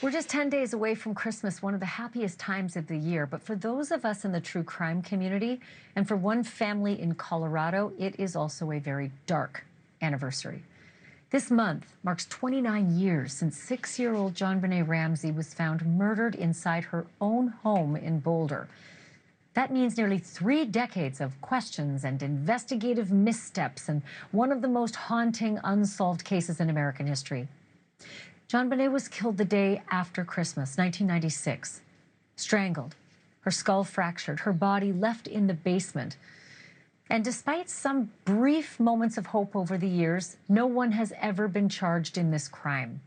We're just 10 days away from Christmas, one of the happiest times of the year. But for those of us in the true crime community, and for one family in Colorado, it is also a very dark anniversary. This month marks 29 years since 6-year-old JonBenet Ramsey was found murdered inside her own home in Boulder. That means nearly 3 decades of questions and investigative missteps, and one of the most haunting unsolved cases in American history. JonBenet was killed the day after Christmas, 1996, strangled, her skull fractured, her body left in the basement. And despite some brief moments of hope over the years, no one has ever been charged in this crime.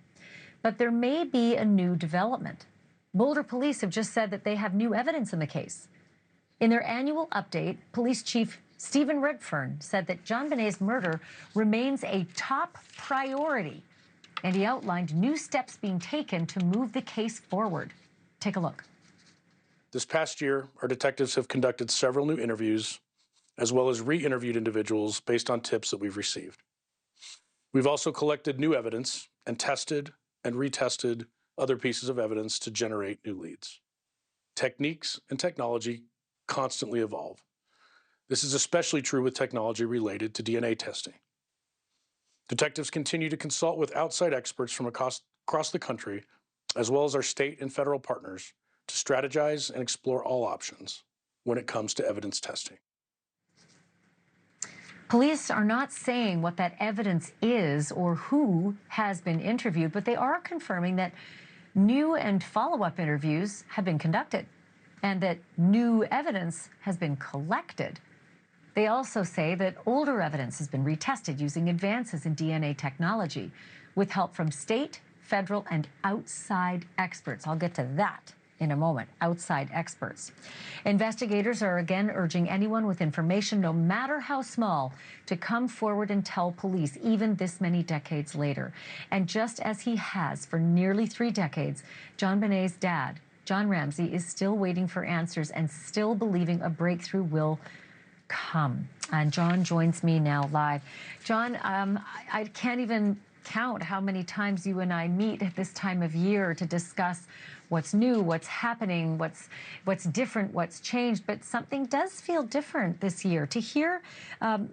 But there may be a new development. Boulder police have just said that they have new evidence in the case. In their annual update, Police Chief Stephen Redfern said that JonBenet's murder remains a top priority, and he outlined new steps being taken to move the case forward. Take a look. This past year, our detectives have conducted several new interviews, as well as re-interviewed individuals based on tips that we've received. We've also collected new evidence and tested and retested other pieces of evidence to generate new leads. Techniques and technology constantly evolve. This is especially true with technology related to DNA testing. Detectives continue to consult with outside experts from across the country, as well as our state and federal partners, to strategize and explore all options when it comes to evidence testing. Police are not saying what that evidence is or who has been interviewed, but they are confirming that new and follow-up interviews have been conducted and that new evidence has been collected. They also say that older evidence has been retested using advances in DNA technology with help from state, federal, and outside experts. I'll get to that in a moment, outside experts. Investigators are again urging anyone with information, no matter how small, to come forward and tell police, even this many decades later. And just as he has for nearly 3 decades, JonBenet's dad, John Ramsey, is still waiting for answers and still believing a breakthrough will come. And John joins me now live. John, I can't even count how many times you and I meet at this time of year to discuss what's new, what's happening, what's different, what's changed. But something does feel different this year. To hear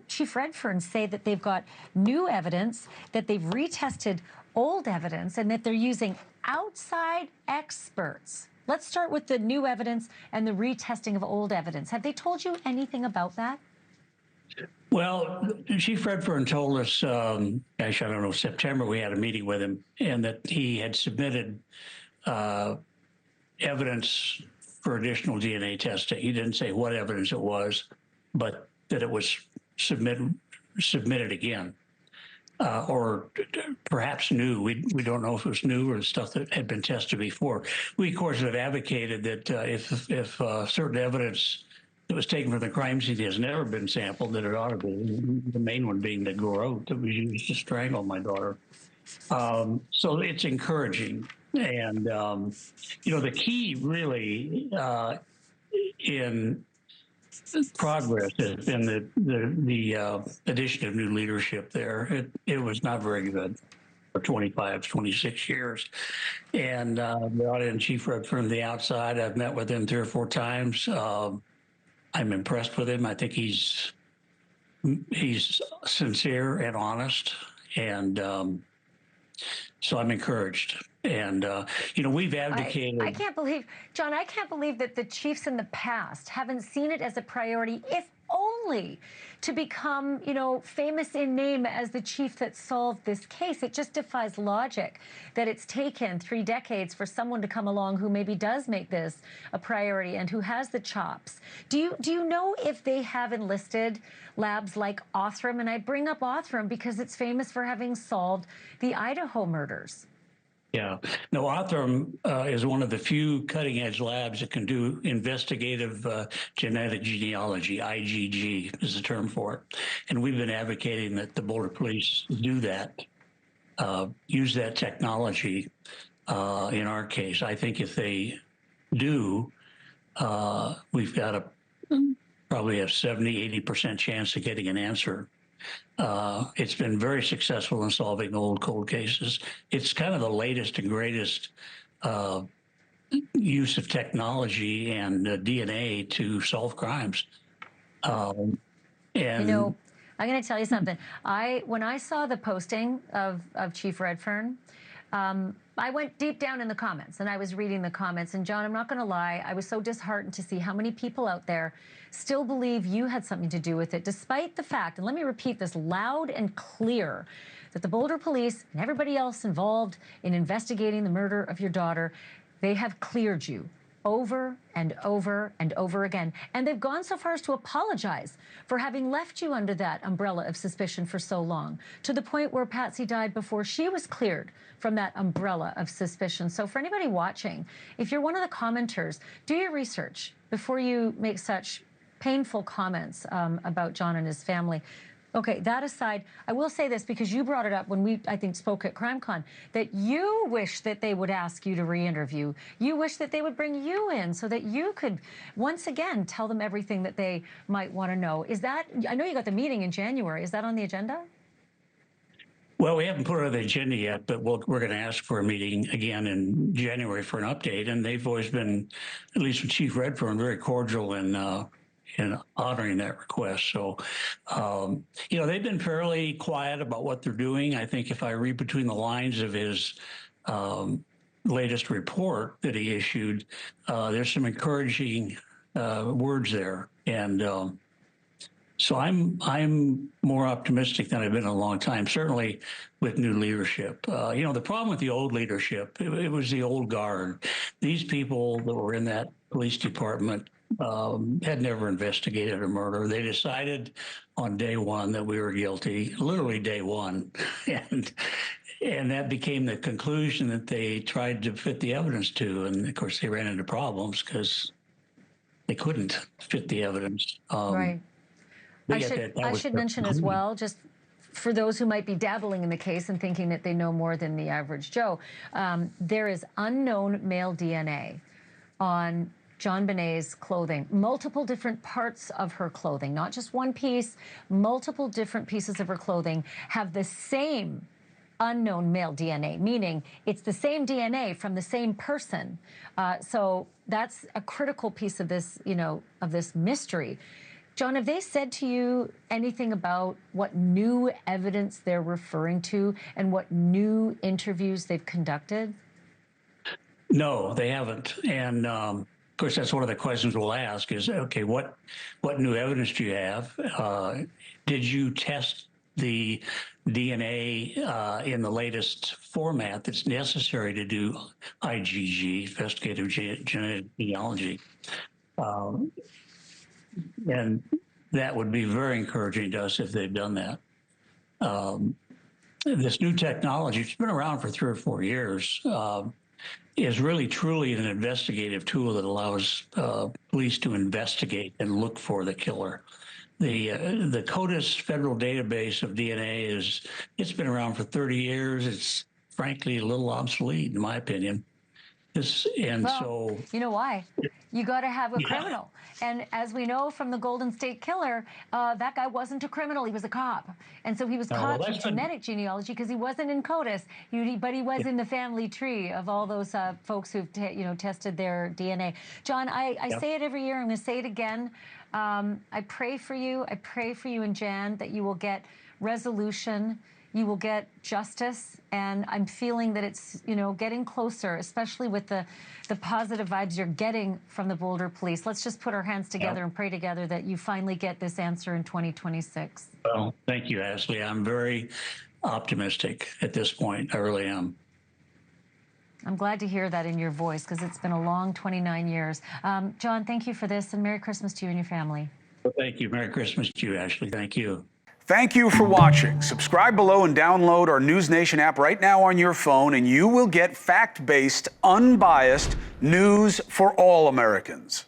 Chief Redfern say that they've got new evidence, that they've retested old evidence, and that they're using outside experts. Let's start with the new evidence and the retesting of old evidence. Have they told you anything about that? Well, Chief Redfern told us, gosh, I don't know, September, we had a meeting with him, and that he had submitted evidence for additional DNA testing. He didn't say what evidence it was, but that it was submitted again. Or perhaps new. We don't know if it was new or stuff that had been tested before. We, of course, have advocated that if certain evidence that was taken from the crime scene has never been sampled, that it ought to be. The main one being the garrote that was used to strangle my daughter. So it's encouraging. And, you know, the key really in progress has been the addition of new leadership there. It was not very good for 25, 26 years. And brought in Chief Redfern from the outside. I've met with him 3 or 4 times. I'm impressed with him. I think he's sincere and honest. And so I'm encouraged. And, you know, we've advocated. I can't believe, John, I can't believe that the chiefs in the past haven't seen it as a priority, if only to become, you know, famous in name as the chief that solved this case. It just defies logic that it's taken 3 decades for someone to come along who maybe does make this a priority and who has the chops. Do you know if they have enlisted labs like Othram? And I bring up Othram because it's famous for having solved the Idaho murders. Yeah. No, Othram is one of the few cutting-edge labs that can do investigative genetic genealogy. IgG is the term for it. And we've been advocating that the Boulder Police do that, use that technology in our case. I think if they do, we've got probably a 70–80% chance of getting an answer. It's been very successful in solving old cold cases. It's kind of the latest and greatest use of technology and DNA to solve crimes. And you know, I'm going to tell you something. When I saw the posting of Chief Redfern, I went deep down in the comments and I was reading the comments. And John, I'm not going to lie, I was so disheartened to see how many people out there still believe you had something to do with it, despite the fact, and let me repeat this loud and clear, that the Boulder police and everybody else involved in investigating the murder of your daughter, they have cleared you over and over and over again. And they've gone so far as to apologize for having left you under that umbrella of suspicion for so long, to the point where Patsy died before she was cleared from that umbrella of suspicion. So for anybody watching, if you're one of the commenters, do your research before you make such painful comments about John and his family. Okay, that aside, I will say this because you brought it up when we, I think, spoke at CrimeCon, that you wish that they would ask you to re-interview. You wish that they would bring you in so that you could, once again, tell them everything that they might want to know. Is that, I know you got the meeting in January. Is that on the agenda? Well, we haven't put it on the agenda yet, but we're going to ask for a meeting again in January for an update. And they've always been, at least with Chief Redfern, very cordial in honoring that request. So, you know, they've been fairly quiet about what they're doing. I think if I read between the lines of his latest report that he issued, there's some encouraging words there. And so I'm more optimistic than I've been in a long time, certainly with new leadership. You know, the problem with the old leadership, it was the old guard. These people that were in that police department had never investigated a murder. They decided on day one that we were guilty, literally day one. And that became the conclusion that they tried to fit the evidence to. And of course, they ran into problems because they couldn't fit the evidence. Right. I should mention as well, just for those who might be dabbling in the case and thinking that they know more than the average Joe, there is unknown male DNA on JonBenet's clothing, multiple different parts of her clothing, not just one piece, multiple different pieces of her clothing have the same unknown male DNA, meaning it's the same DNA from the same person. So that's a critical piece of this, you know, of this mystery. John, have they said to you anything about what new evidence they're referring to and what new interviews they've conducted? No, they haven't. And of course, that's one of the questions we'll ask is, okay, what new evidence do you have? Did you test the DNA in the latest format that's necessary to do IgG, investigative genetic genealogy? And that would be very encouraging to us if they've done that. This new technology, it's been around for 3 or 4 years, is really truly an investigative tool that allows police to investigate and look for the killer. The CODIS federal database of DNA it's been around for 30 years. It's frankly a little obsolete, in my opinion. So you know why? You got to have a criminal. And as we know from the Golden State Killer, that guy wasn't a criminal. He was a cop. And so he was caught in genetic genealogy because he wasn't in CODIS, but he was in the family tree of all those folks who've tested their DNA. John, I say it every year. I'm going to say it again. I pray for you. I pray for you and Jan that you will get resolution. You will get justice, and I'm feeling that it's, you know, getting closer, especially with the positive vibes you're getting from the Boulder police. Let's just put our hands together and pray together that you finally get this answer in 2026. Well, thank you, Ashleigh. I'm very optimistic at this point. I really am. I'm glad to hear that in your voice because it's been a long 29 years. John, thank you for this, and Merry Christmas to you and your family. Well, thank you. Merry Christmas to you, Ashleigh. Thank you. Thank you for watching. Subscribe below and download our NewsNation app right now on your phone, and you will get fact-based, unbiased news for all Americans.